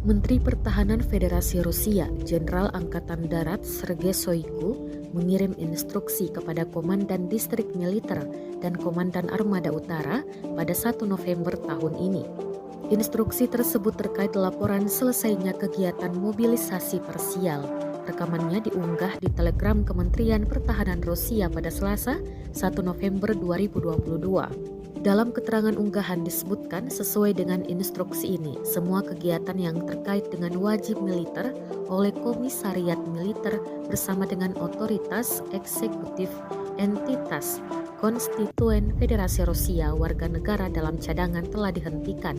Menteri Pertahanan Federasi Rusia, Jenderal Angkatan Darat Sergei Shoigu, mengirim instruksi kepada Komandan Distrik Militer dan Komandan Armada Utara pada 1 November tahun ini. Instruksi tersebut terkait laporan selesainya kegiatan mobilisasi parsial. Rekamannya diunggah di Telegram Kementerian Pertahanan Rusia pada Selasa, 1 November 2022. Dalam keterangan unggahan disebutkan sesuai dengan instruksi ini, semua kegiatan yang terkait dengan wajib militer oleh Komisariat Militer bersama dengan otoritas eksekutif entitas konstituen Federasi Rusia warga negara dalam cadangan telah dihentikan.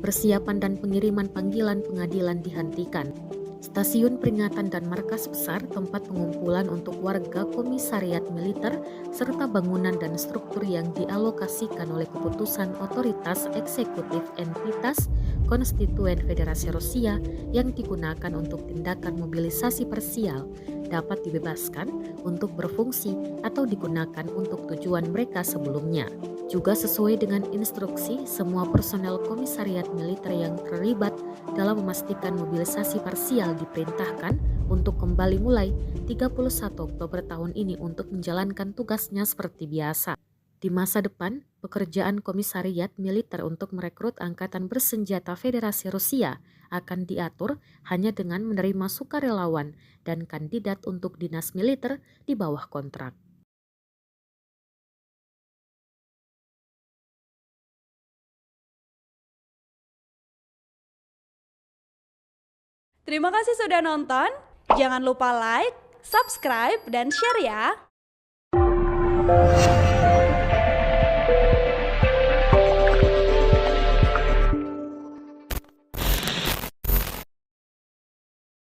Persiapan dan pengiriman panggilan pengadilan dihentikan. Stasiun peringatan dan markas besar tempat pengumpulan untuk warga komisariat militer serta bangunan dan struktur yang dialokasikan oleh keputusan otoritas eksekutif entitas konstituen Federasi Rusia yang digunakan untuk tindakan mobilisasi parsial dapat dibebaskan untuk berfungsi atau digunakan untuk tujuan mereka sebelumnya. Juga sesuai dengan instruksi, semua personel komisariat militer yang terlibat dalam memastikan mobilisasi parsial diperintahkan untuk kembali mulai 31 Oktober tahun ini untuk menjalankan tugasnya seperti biasa. Di masa depan, pekerjaan komisariat militer untuk merekrut angkatan bersenjata Federasi Rusia akan diatur hanya dengan menerima sukarelawan dan kandidat untuk dinas militer di bawah kontrak. Terima kasih sudah nonton. Jangan lupa like, subscribe, dan share ya.